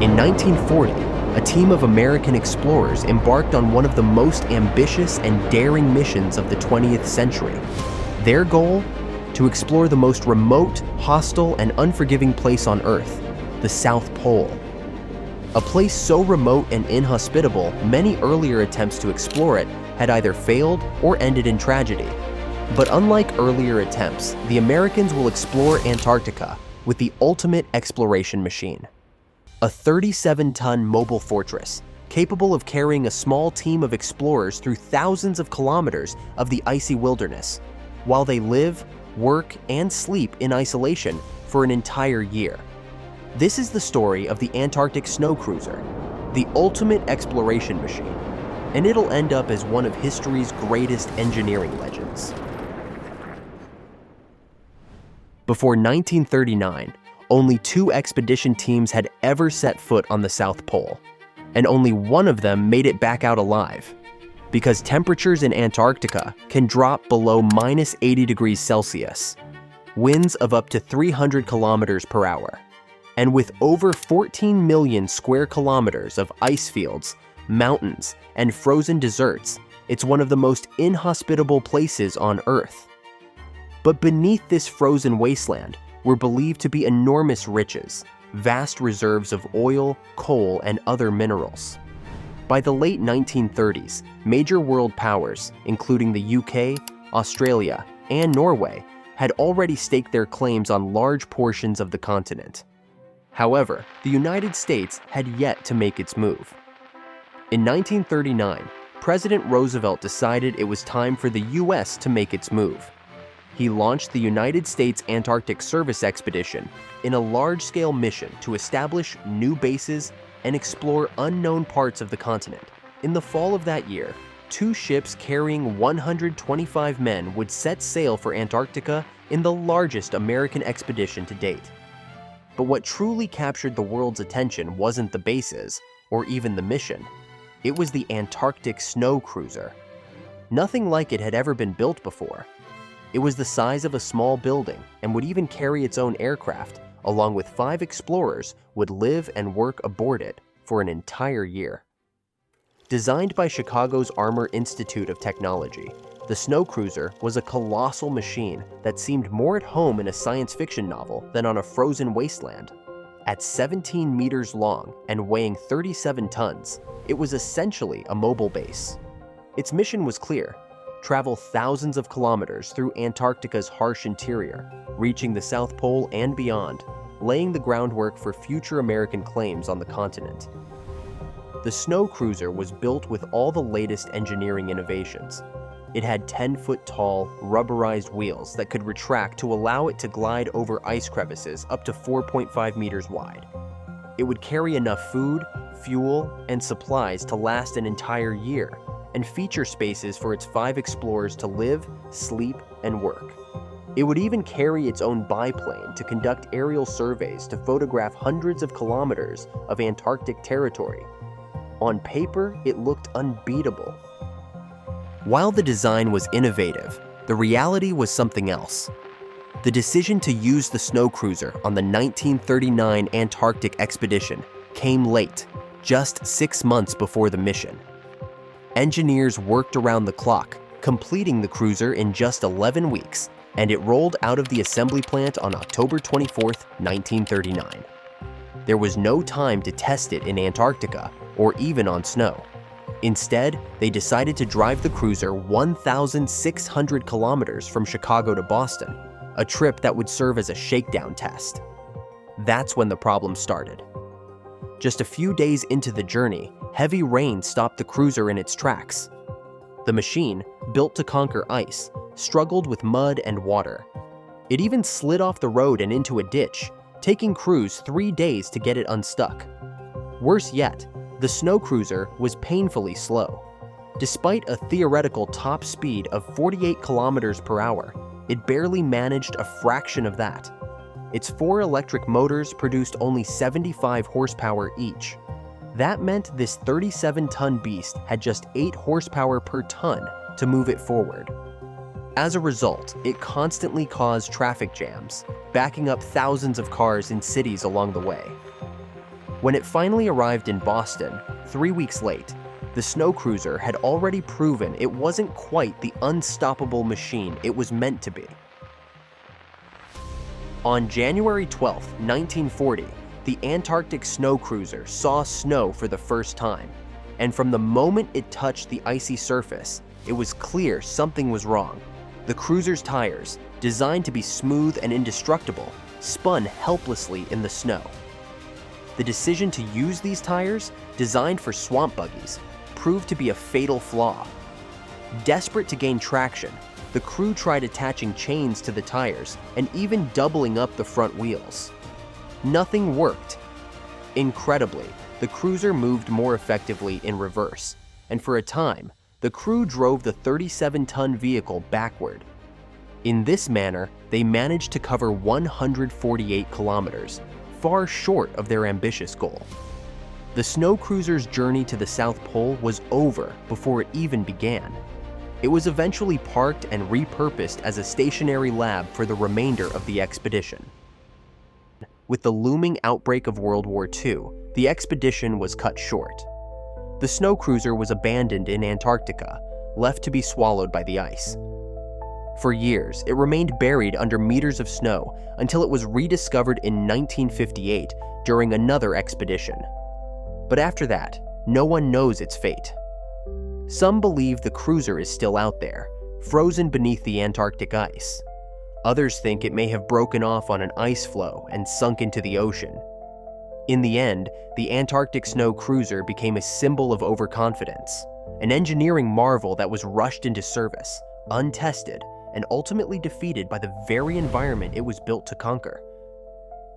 In 1940, a team of American explorers embarked on one of the most ambitious and daring missions of the 20th century. Their goal? To explore the most remote, hostile, and unforgiving place on Earth, the South Pole. A place so remote and inhospitable, many earlier attempts to explore it had either failed or ended in tragedy. But unlike earlier attempts, the Americans will explore Antarctica with the ultimate exploration machine. A 37-ton mobile fortress, capable of carrying a small team of explorers through thousands of kilometers of the icy wilderness, while they live, work, and sleep in isolation for an entire year. This is the story of the Antarctic Snow Cruiser, the ultimate exploration machine, and it'll end up as one of history's greatest engineering legends. Before 1939, only 2 expedition teams had ever set foot on the South Pole, and only one of them made it back out alive, because temperatures in Antarctica can drop below minus 80 degrees Celsius, winds of up to 300 kilometers per hour. And with over 14 million square kilometers of ice fields, mountains, and frozen deserts, it's one of the most inhospitable places on Earth. But beneath this frozen wasteland were believed to be enormous riches, vast reserves of oil, coal, and other minerals. By the late 1930s, major world powers, including the UK, Australia, and Norway, had already staked their claims on large portions of the continent. However, the United States had yet to make its move. In 1939, President Roosevelt decided it was time for the US to make its move. He launched the United States Antarctic Service Expedition in a large-scale mission to establish new bases and explore unknown parts of the continent. In the fall of that year, 2 ships carrying 125 men would set sail for Antarctica in the largest American expedition to date. But what truly captured the world's attention wasn't the bases, or even the mission. It was the Antarctic Snow Cruiser. Nothing like it had ever been built before. It was the size of a small building and would even carry its own aircraft, along with 5 explorers would live and work aboard it for an entire year. Designed by Chicago's Armour Institute of Technology, the Snow Cruiser was a colossal machine that seemed more at home in a science fiction novel than on a frozen wasteland. At 17 meters long and weighing 37 tons, it was essentially a mobile base. Its mission was clear: travel thousands of kilometers through Antarctica's harsh interior, reaching the South Pole and beyond, laying the groundwork for future American claims on the continent. The Snow Cruiser was built with all the latest engineering innovations. It had 10-foot-tall, rubberized wheels that could retract to allow it to glide over ice crevices up to 4.5 meters wide. It would carry enough food, fuel, and supplies to last an entire year, and feature spaces for its 5 explorers to live, sleep, and work. It would even carry its own biplane to conduct aerial surveys to photograph hundreds of kilometers of Antarctic territory. On paper, it looked unbeatable. While the design was innovative, the reality was something else. The decision to use the Snow Cruiser on the 1939 Antarctic expedition came late, just 6 months before the mission. Engineers worked around the clock, completing the cruiser in just 11 weeks, and it rolled out of the assembly plant on October 24, 1939. There was no time to test it in Antarctica or even on snow. Instead, they decided to drive the cruiser 1,600 kilometers from Chicago to Boston, a trip that would serve as a shakedown test. That's when the problem started. Just a few days into the journey, heavy rain stopped the cruiser in its tracks. The machine, built to conquer ice, struggled with mud and water. It even slid off the road and into a ditch, taking crews 3 days to get it unstuck. Worse yet, the Snow Cruiser was painfully slow. Despite a theoretical top speed of 48 kilometers per hour, it barely managed a fraction of that. Its 4 electric motors produced only 75 horsepower each. That meant this 37-ton beast had just 8 horsepower per ton to move it forward. As a result, it constantly caused traffic jams, backing up thousands of cars in cities along the way. When it finally arrived in Boston, 3 weeks late, the snow cruiser had already proven it wasn't quite the unstoppable machine it was meant to be. On January 12, 1940, the Antarctic Snow Cruiser saw snow for the first time, and from the moment it touched the icy surface, it was clear something was wrong. The cruiser's tires, designed to be smooth and indestructible, spun helplessly in the snow. The decision to use these tires, designed for swamp buggies, proved to be a fatal flaw. Desperate to gain traction, the crew tried attaching chains to the tires and even doubling up the front wheels. Nothing worked. Incredibly, the cruiser moved more effectively in reverse, and for a time, the crew drove the 37-ton vehicle backward. In this manner, they managed to cover 148 kilometers, far short of their ambitious goal. The snow cruiser's journey to the South Pole was over before it even began. It was eventually parked and repurposed as a stationary lab for the remainder of the expedition. With the looming outbreak of World War II, the expedition was cut short. The snow cruiser was abandoned in Antarctica, left to be swallowed by the ice. For years, it remained buried under meters of snow until it was rediscovered in 1958 during another expedition. But after that, no one knows its fate. Some believe the cruiser is still out there, frozen beneath the Antarctic ice. Others think it may have broken off on an ice floe and sunk into the ocean. In the end, the Antarctic Snow Cruiser became a symbol of overconfidence, an engineering marvel that was rushed into service, untested, and ultimately defeated by the very environment it was built to conquer.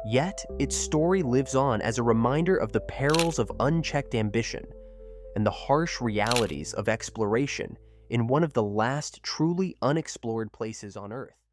Yet, its story lives on as a reminder of the perils of unchecked ambition and the harsh realities of exploration in one of the last truly unexplored places on Earth.